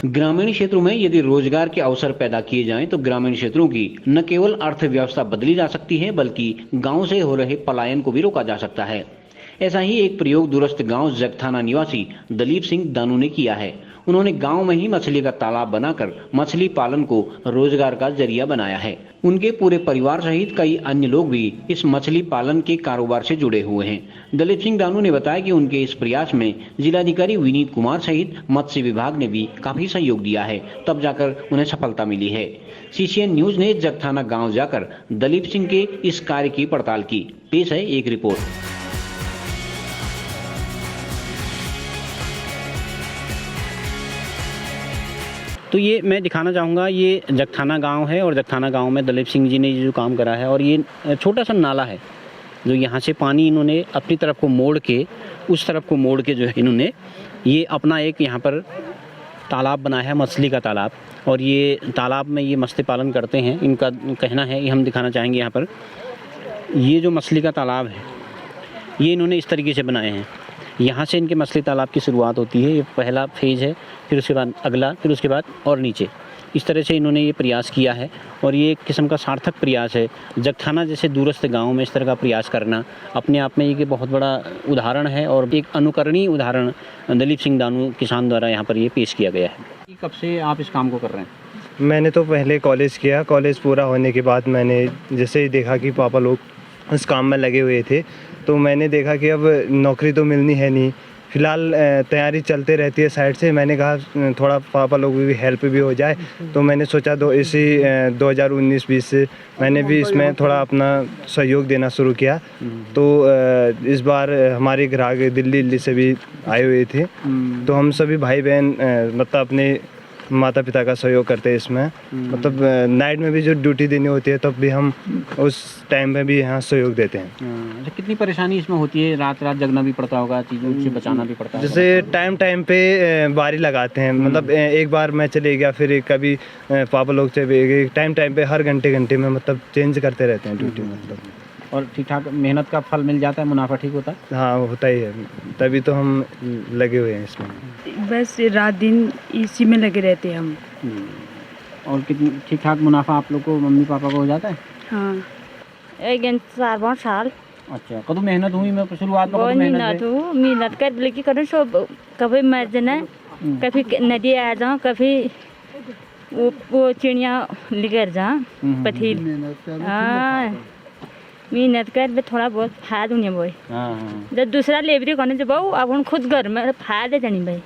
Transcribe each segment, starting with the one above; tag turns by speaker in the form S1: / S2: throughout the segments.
S1: ग्रामीण क्षेत्रों में यदि रोजगार के अवसर पैदा किए जाएं तो ग्रामीण क्षेत्रों की न केवल अर्थव्यवस्था बदली जा सकती है बल्कि गांव से हो रहे पलायन को भी रोका जा सकता है। ऐसा ही एक प्रयोग दूरस्थ गांव जगथाना निवासी दलीप सिंह दानू ने किया है। उन्होंने गांव में ही मछली का तालाब बनाकर मछली पालन को रोजगार का जरिया बनाया है। उनके पूरे परिवार सहित कई अन्य लोग भी इस मछली पालन के कारोबार से जुड़े हुए हैं। दलीप सिंह दानू ने बताया कि उनके इस प्रयास में जिलाधिकारी विनीत कुमार सहित मत्स्य विभाग ने भी काफी सहयोग दिया है, तब जाकर उन्हें सफलता मिली है। CCN न्यूज ने जगथाना गाँव जाकर दलीप सिंह के इस कार्य की पड़ताल की। पेश है एक रिपोर्ट। तो ये मैं दिखाना चाहूँगा, ये जगथाना गांव है और जगथाना गांव में दलीप सिंह जी ने ये जो काम करा है, और ये छोटा सा नाला है जो यहाँ से पानी इन्होंने अपनी तरफ को मोड़ के उस तरफ को मोड़ के जो है इन्होंने ये अपना एक यहाँ पर तालाब बनाया है, मछली का तालाब। और ये तालाब में ये मछली पालन करते हैं। इनका कहना है, ये हम दिखाना चाहेंगे यहाँ पर, ये जो मछली का तालाब है ये इन्होंने इस तरीके से बनाए हैं। यहाँ से इनके मछली तालाब की शुरुआत होती है, ये पहला फेज़ है, फिर उसके बाद अगला, फिर उसके बाद और नीचे। इस तरह से इन्होंने ये प्रयास किया है और ये एक किस्म का सार्थक प्रयास है। जगथाना जैसे दूरस्थ गांव में इस तरह का प्रयास करना अपने आप में एक बहुत बड़ा उदाहरण है और एक अनुकरणीय उदाहरण दलीप सिंह दानू किसान द्वारा यहाँ पर ये पेश किया गया है। कब से आप इस काम को कर रहे हैं?
S2: मैंने तो पहले कॉलेज किया, कॉलेज पूरा होने के बाद मैंने जैसे ही देखा कि पापा लोग इस काम में लगे हुए थे तो मैंने देखा कि अब नौकरी तो मिलनी है नहीं, फ़िलहाल तैयारी चलते रहती है साइड से। मैंने कहा थोड़ा पापा लोग भी हेल्प भी हो जाए, तो मैंने सोचा इसी 2019-20 से मैंने भी इसमें थोड़ा अपना सहयोग देना शुरू किया। तो इस बार हमारे ग्राहक दिल्ली से भी आए हुए थे, तो हम सभी भाई बहन मतलब अपने माता पिता का सहयोग करते हैं इसमें। मतलब नाइट में भी जो ड्यूटी देनी होती है तब भी हम उस टाइम में भी यहाँ सहयोग देते हैं।
S1: अच्छा, कितनी परेशानी इसमें होती है? रात रात जगना भी पड़ता होगा, चीज़ों से बचाना भी पड़ता है।
S2: जैसे टाइम पे बारी लगाते हैं, मतलब एक बार मैं चले गया, फिर कभी पापा लोग चले, टाइम पे हर घंटे में मतलब चेंज करते रहते हैं ड्यूटी। मतलब
S1: और ठीक ठाक मेहनत का फल मिल जाता है, मुनाफा ठीक होता है?
S2: हाँ, होता ही है, तभी तो हम लगे हुए हैं इसमें।
S3: बस रात दिन इसी में लगे रहते हैं हम।
S1: और कितनी ठीक ठाक मुनाफा आप लोग को, मम्मी पापा को हो जाता है?
S3: हाँ,
S4: 4 साल।
S1: अच्छा, कदू मेहनत हुई? मैं शुरुआत में
S4: बहुत मेहनत कर लेकिन करूँ सब, कभी मर जाना, कभी नदी आ जाऊँ, कभी वो चिड़िया लेकर जाऊँ पथील। हाँ, मेहनत कर थोड़ा बहुत फायदा नहीं भाई। जब दूसरा लेबरी करने जब अब खुद घर में फायदा जानी भाई।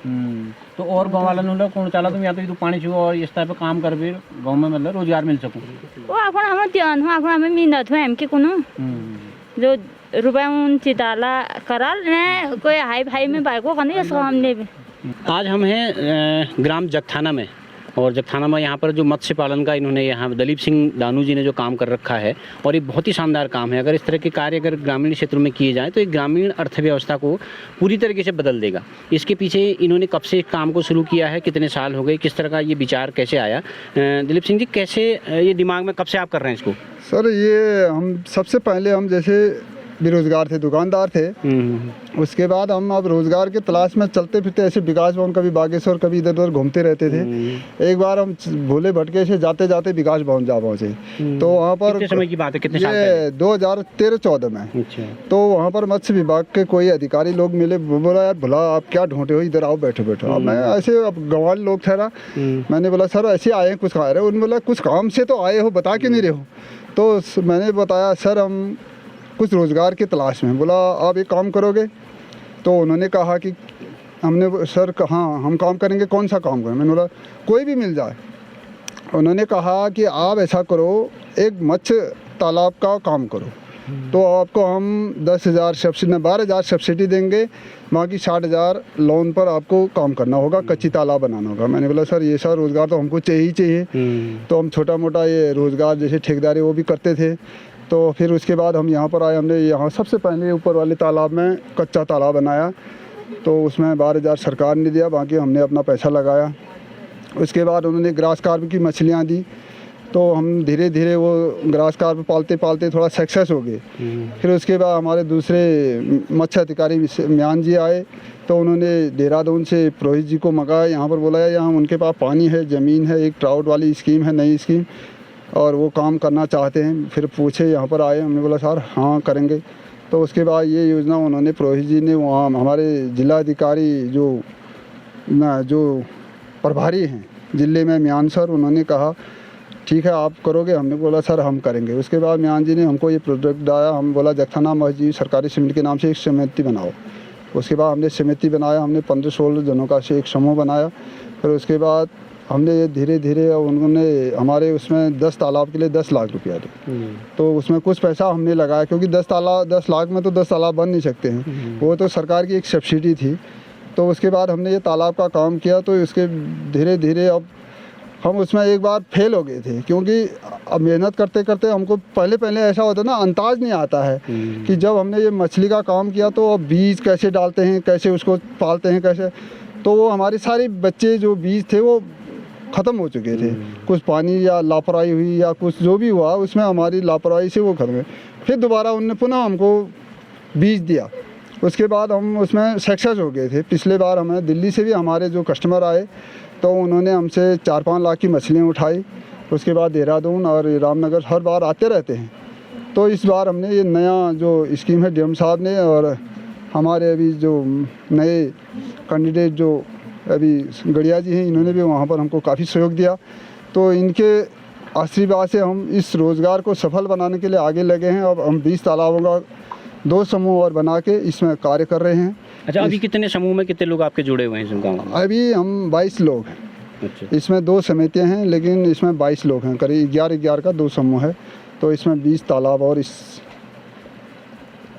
S1: तो और गाँव वाला लोग कौन चला तुम या तो पानी छुओ और इस तरह पे काम कर फिर गाँव में मतलब रोजगार मिल सकूँ?
S4: वो अपन हमें ध्यान हो, अपन हमें मेहनत हो, हम के कोनो जो रुपये उन चिताला कराल ने कोई हाई भाई में भाई को करने हमने।
S1: आज हम हैं ग्राम जगथाना में, और जगथाना में यहाँ पर जो मत्स्य पालन का इन्होंने यहाँ दलीप सिंह दानू जी ने जो काम कर रखा है, और ये बहुत ही शानदार काम है। अगर इस तरह के कार्य अगर ग्रामीण क्षेत्रों में किए जाएँ तो एक ग्रामीण अर्थव्यवस्था को पूरी तरीके से बदल देगा। इसके पीछे इन्होंने कब से काम को शुरू किया है, कितने साल हो गए, किस तरह का ये विचार कैसे आया? दलीप सिंह जी, कैसे ये दिमाग में कब से आप कर रहे हैं इसको?
S5: सर, ये हम सबसे पहले हम जैसे बेरोजगार थे, दुकानदार थे, उसके बाद हम अब रोजगार के तलाश में चलते फिरते ऐसे विकास भवन, कभी बागेश्वर, कभी इधर उधर घूमते रहते थे। एक बार हम भोले भटके से जाते जाते विकास भवन जा पहुँचे, तो वहाँ पर
S1: कितने समय की बात है, कितने साल
S5: ये 2013-14 में।
S1: अच्छा।
S5: तो वहाँ पर मत्स्य विभाग के कोई अधिकारी लोग मिले, बोला यार भला आप क्या ढूंढते हो, इधर आओ, बैठो बैठो। अब मैं ऐसे, अब गंवार लोग ठहरा, मैंने बोला सर ऐसे आए हैं, कुछ खा रहे हो? उन्होंने बोला कुछ काम से तो आए हो, बता के नहीं रहे हो? तो मैंने बताया सर हम कुछ रोज़गार की तलाश में। बोला आप एक काम करोगे? तो उन्होंने कहा कि हमने सर हाँ हम काम करेंगे। कौन सा काम करें? मैंने बोला कोई भी मिल जाए। उन्होंने कहा कि आप ऐसा करो, एक मत्स्य तालाब का काम करो, तो आपको हम 10,000 सब्सिडी, 12,000 सब्सिडी देंगे, बाकी 60,000 लोन पर आपको काम करना होगा, कच्ची तालाब बनाना होगा। मैंने बोला सर ये सारा रोज़गार तो हमको चाहिए ही चाहिए। तो हम छोटा मोटा ये रोज़गार जैसे ठेकेदारी वो भी करते थे। तो फिर उसके बाद हम यहाँ पर आए, हमने यहाँ सबसे पहले ऊपर वाले तालाब में कच्चा तालाब बनाया, तो उसमें 12,000 सरकार ने दिया, बाकी हमने अपना पैसा लगाया। उसके बाद उन्होंने ग्रास कार्प की मछलियाँ दी, तो हम धीरे धीरे वो ग्रास कार्प पालते पालते थोड़ा सक्सेस हो गए। फिर उसके बाद हमारे दूसरे मत्स्य अधिकारी म्यान जी आए, तो उन्होंने देहरादून से पुरोहित जी को मंगाया, यहाँ पर बोला यहाँ उनके पास पानी है, ज़मीन है, एक ट्राउट वाली स्कीम है, नई स्कीम, और वो काम करना चाहते हैं। फिर पूछे, यहाँ पर आए, हमने बोला सर हाँ करेंगे। तो उसके बाद ये योजना उन्होंने पुरोहित जी ने वहाँ हमारे जिलाधिकारी जो प्रभारी हैं ज़िले में म्यान सर, उन्होंने कहा ठीक है आप करोगे। हमने बोला सर हम करेंगे। उसके बाद म्यान जी ने हमको ये प्रोजेक्ट दिया, हम बोला जगथाना मस्जिद सरकारी समिति के नाम से एक समिति बनाओ। उसके बाद हमने समिति बनाया, हमने 15-16 जनों का से एक समूह बनाया। फिर उसके बाद हमने ये धीरे धीरे उन्होंने हमारे उसमें 10 तालाब के लिए 10 लाख रुपया दिए। तो उसमें कुछ पैसा हमने लगाया, क्योंकि 10 लाख में तो 10 तालाब बन नहीं सकते हैं, वो तो सरकार की एक सब्सिडी थी। तो उसके बाद हमने ये तालाब का काम किया, तो इसके धीरे धीरे अब हम उसमें एक बार फेल हो गए थे, क्योंकि अब मेहनत करते करते हमको पहले ऐसा होता ना, अंदाज नहीं आता है कि जब हमने ये मछली का काम किया तो अब बीज कैसे डालते हैं, कैसे उसको पालते हैं, कैसे, तो वो हमारे सारे बच्चे जो बीज थे वो ख़त्म हो चुके थे। कुछ पानी या लापरवाही हुई या कुछ जो भी हुआ उसमें हमारी लापरवाही से वो खत्म हुए। फिर दोबारा उनने पुनः हमको बीज दिया, उसके बाद हम उसमें सक्सेस हो गए थे। पिछले बार हमें दिल्ली से भी हमारे जो कस्टमर आए, तो उन्होंने हमसे 4-5 लाख की मछलियाँ उठाई। उसके बाद देहरादून और रामनगर हर बार आते रहते हैं। तो इस बार हमने ये नया जो स्कीम है डीएम साहब ने, और हमारे अभी जो नए कैंडिडेट जो अभी गड़िया जी हैं, इन्होंने भी वहाँ पर हमको काफ़ी सहयोग दिया। तो इनके आशीर्वाद से हम इस रोज़गार को सफल बनाने के लिए आगे लगे हैं। अब हम 20 तालाबों का 2 समूह और बना के इसमें कार्य कर रहे हैं।
S1: अच्छा, अभी कितने समूह में कितने लोग आपके जुड़े हुए हैं गाँव में?
S5: अभी हम 22 लोग हैं।
S1: अच्छा।
S5: इसमें 2 समितियां हैं, लेकिन इसमें 22 लोग हैं, करीब 11 का 2 समूह है। तो इसमें 20 तालाब और इस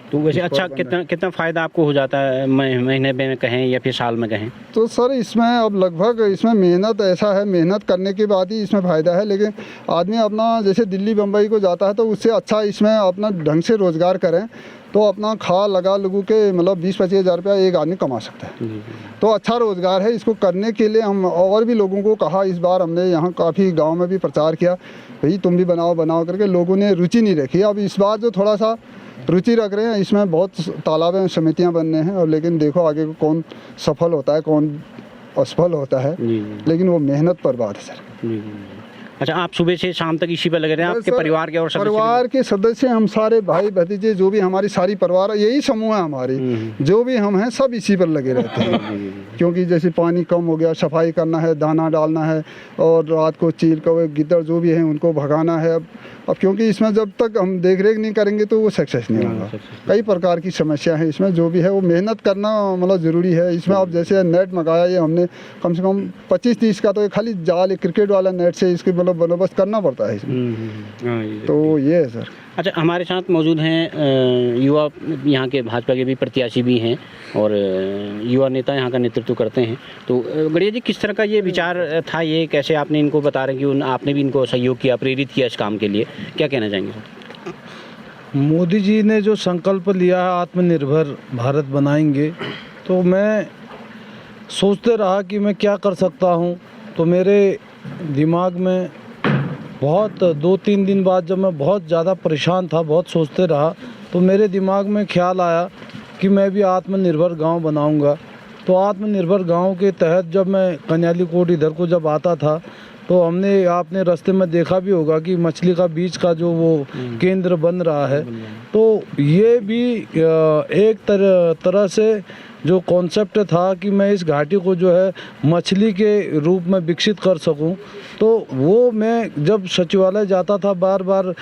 S1: तो वैसे अच्छा कितना फ़ायदा आपको हो जाता है महीने में कहें या फिर साल में कहें?
S5: तो सर इसमें अब लगभग इसमें मेहनत ऐसा है, मेहनत करने के बाद ही इसमें फ़ायदा है। लेकिन आदमी अपना जैसे दिल्ली बम्बई को जाता है तो उससे अच्छा इसमें अपना ढंग से रोज़गार करें, तो अपना खा लगा लगू के मतलब 20-25 हज़ार रुपया एक आदमी कमा सकता है। तो अच्छा रोज़गार है। इसको करने के लिए हम और भी लोगों को कहा, इस बार हमने यहाँ काफ़ी गाँव में भी प्रचार किया, भाई तुम भी बनाओ करके। लोगों ने रुचि नहीं रखी। अब इस बार जो थोड़ा सा रुचि रख रहे हैं, इसमें बहुत तालाबें समितियां बन रहे हैं। और लेकिन देखो आगे को कौन सफल होता है, कौन असफल होता है। लेकिन वो मेहनत पर बात है सर।
S1: अच्छा, आप सुबह से शाम तक इसी पर लगे रहे हैं? आपके परिवार के और
S5: परिवार के सदस्य हम सारे भाई भतीजे जो भी हमारी सारी परिवार, यही समूह है हमारी, जो भी हम हैं सब इसी पर लगे रहते हैं। क्योंकि जैसे पानी कम हो गया, सफाई करना है, दाना डालना है, और रात को चील कौवे गिद्दड़ जो भी हैं उनको भगाना है। अब क्योंकि इसमें जब तक हम देख रेख नहीं करेंगे तो वो सक्सेस नहीं होगा। कई प्रकार की समस्या है इसमें, जो भी है वो मेहनत करना मतलब ज़रूरी है। इसमें अब जैसे नेट मंगाया, ये हमने कम से कम 25-30 का, तो ये खाली जाल क्रिकेट वाला नेट से इसके मतलब बंदोबस्त करना पड़ता है इसमें। तो ये है सर।
S1: अच्छा, हमारे साथ मौजूद हैं युवा, यहाँ के भाजपा के भी प्रत्याशी भी हैं और युवा नेता यहाँ का नेतृत्व करते हैं। तो गड़िया जी, किस तरह का ये विचार था, ये कैसे आपने इनको बता रहे हैं कि आपने भी इनको सहयोग किया, प्रेरित किया इस काम के लिए, क्या कहना चाहेंगे सर?
S6: मोदी जी ने जो संकल्प लिया है आत्मनिर्भर भारत बनाएंगे, तो मैं सोचते रहा कि मैं क्या कर सकता हूँ। तो मेरे दिमाग में बहुत 2-3 दिन बाद जब मैं बहुत ज़्यादा परेशान था, बहुत सोचते रहा, तो मेरे दिमाग में ख्याल आया कि मैं भी आत्मनिर्भर गांव बनाऊंगा। तो आत्मनिर्भर गांव के तहत जब मैं कन्यालीकोट इधर को जब आता था, तो आपने रास्ते में देखा भी होगा कि मछली का बीज का जो वो केंद्र बन रहा है। तो ये भी एक तरह से जो कॉन्सेप्ट था कि मैं इस घाटी को जो है मछली के रूप में विकसित कर सकूं। तो वो मैं जब सचिवालय जाता था, बार बार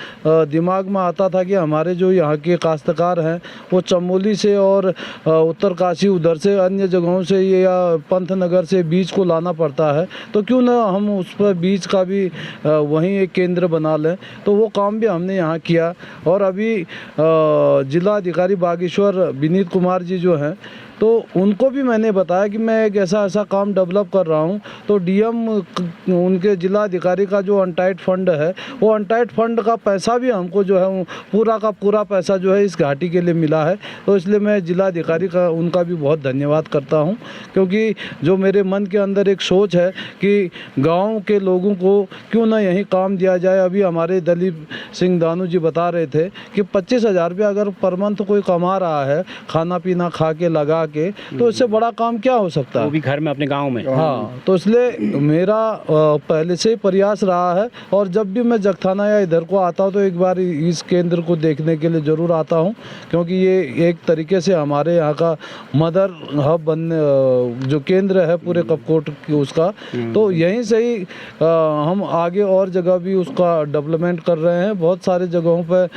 S6: दिमाग में आता था कि हमारे जो यहाँ के काश्तकार हैं वो चमोली से और उत्तरकाशी उधर से अन्य जगहों से या पंतनगर से बीज को लाना पड़ता है, तो क्यों ना हम उस पर बीज का भी वहीं एक केंद्र बना लें। तो वो काम भी हमने यहाँ किया। और अभी जिला अधिकारी बागेश्वर विनीत कुमार जी जो हैं, तो उनको भी मैंने बताया कि मैं एक ऐसा काम डेवलप कर रहा हूँ। तो डीएम उनके जिला अधिकारी का जो अनटाइड फंड है, वो अनटाइड फंड का पैसा भी हमको जो है पूरा का पूरा पैसा जो है इस घाटी के लिए मिला है। तो इसलिए मैं जिला अधिकारी का उनका भी बहुत धन्यवाद करता हूँ, क्योंकि जो मेरे मन के अंदर एक सोच है कि गांव के लोगों को क्यों ना यहीं काम दिया जाए। अभी हमारे दलीप सिंह दानू जी बता रहे थे कि 25,000 रुपया अगर पर मंथ कोई कमा रहा है खाना पीना खा के लगा के, तो इससे बड़ा काम क्या हो सकता है,
S1: वो भी घर में अपने गांव में।
S6: हाँ, तो इसलिए मेरा पहले से ही प्रयास रहा है और जब भी मैं जगथाना या इधर को आता हूँ तो एक बार इस केंद्र को देखने के लिए ज़रूर आता हूँ, क्योंकि ये एक तरीके से हमारे यहाँ का मदर हब बनने जो केंद्र है पूरे कपकोट की उसका, तो यहीं से ही हम आगे और जगह भी उसका डेवलपमेंट कर रहे हैं। बहुत सारे जगहों पे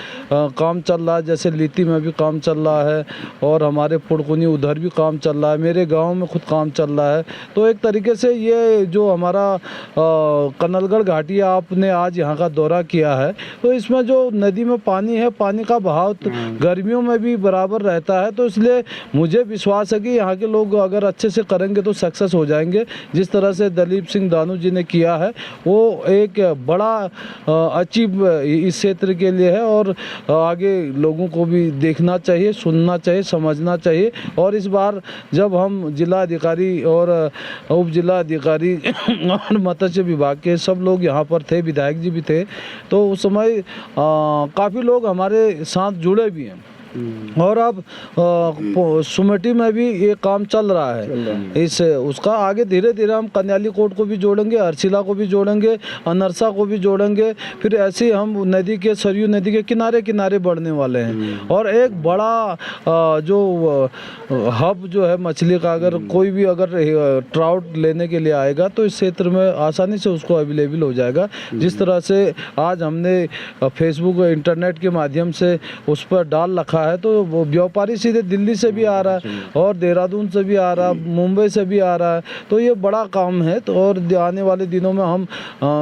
S6: काम चल रहा है, जैसे लीती में भी काम चल रहा है और हमारे पुड़कुनी उधर भी काम चल रहा है, मेरे गांव में खुद काम चल रहा है। तो एक तरीके से ये जो हमारा कनलगढ़ घाटी आपने आज यहाँ का दौरा किया है, तो इसमें जो नदी में पानी है, पानी का बहाव गर्मियों में भी बराबर रहता है। तो इसलिए मुझे विश्वास है कि यहाँ के लोग अगर अच्छे से करेंगे तो सक्सेस हो जाएंगे। जिस तरह से दलीप सिंह दानू जी ने किया है वो एक बड़ा अचीव इस क्षेत्र के लिए है और आगे लोगों को भी देखना चाहिए, सुनना चाहिए, समझना चाहिए। और इस बार जब हम जिला अधिकारी और उप जिला अधिकारी और मत्स्य विभाग के सब लोग यहाँ पर थे, विधायक जी भी थे, तो उस समय काफ़ी लोग हमारे साथ जुड़े भी हैं। और अब सुमेटी में भी ये काम चल रहा है। इस उसका आगे धीरे धीरे हम कन्याली कोट को भी जोड़ेंगे, हरसिला को भी जोड़ेंगे, अनरसा को भी जोड़ेंगे। फिर ऐसे ही हम नदी के सरयू नदी के किनारे किनारे बढ़ने वाले हैं। और एक बड़ा जो हब जो है मछली का, अगर कोई भी अगर ट्राउट लेने के लिए आएगा तो इस क्षेत्र में आसानी से उसको अवेलेबल हो जाएगा। जिस तरह से आज हमने फेसबुक इंटरनेट के माध्यम से उस पर डाल रखा है, तो वो व्यापारी सीधे दिल्ली से भी आ रहा है और देहरादून से भी आ रहा है, मुंबई से भी आ रहा है। तो ये बड़ा काम है। तो और आने वाले दिनों में हम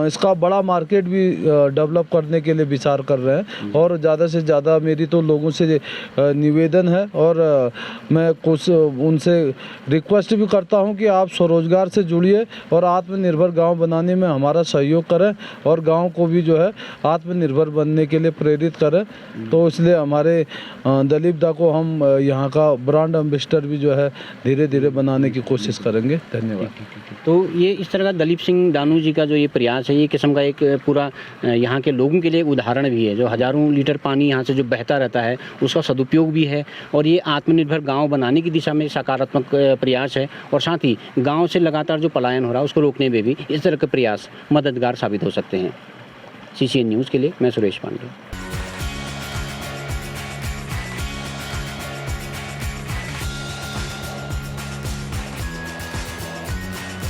S6: इसका बड़ा मार्केट भी डेवलप करने के लिए विचार कर रहे हैं। और ज़्यादा से ज़्यादा मेरी तो लोगों से निवेदन है और मैं कुछ उनसे रिक्वेस्ट भी करता हूं कि आप स्वरोजगार से जुड़िए और आत्मनिर्भर गांव बनाने में हमारा सहयोग करें और गांव को भी जो है आत्मनिर्भर बनने के लिए प्रेरित करें। तो इसलिए हमारे दलीप दा को हम यहाँ का ब्रांड एम्बेसडर भी जो है धीरे धीरे बनाने की कोशिश करेंगे। धन्यवाद।
S1: तो ये इस तरह का दलीप सिंह दानू जी का जो ये प्रयास है, ये किस्म का एक पूरा यहाँ के लोगों के लिए उदाहरण भी है। जो हज़ारों लीटर पानी यहाँ से जो बहता रहता है उसका सदुपयोग भी है और ये आत्मनिर्भर गांव बनाने की दिशा में सकारात्मक प्रयास है। और साथ ही गांव से लगातार जो पलायन हो रहा है उसको रोकने में भी इस तरह के प्रयास मददगार साबित हो सकते हैं। CCN न्यूज़ के लिए मैं सुरेश पांडे।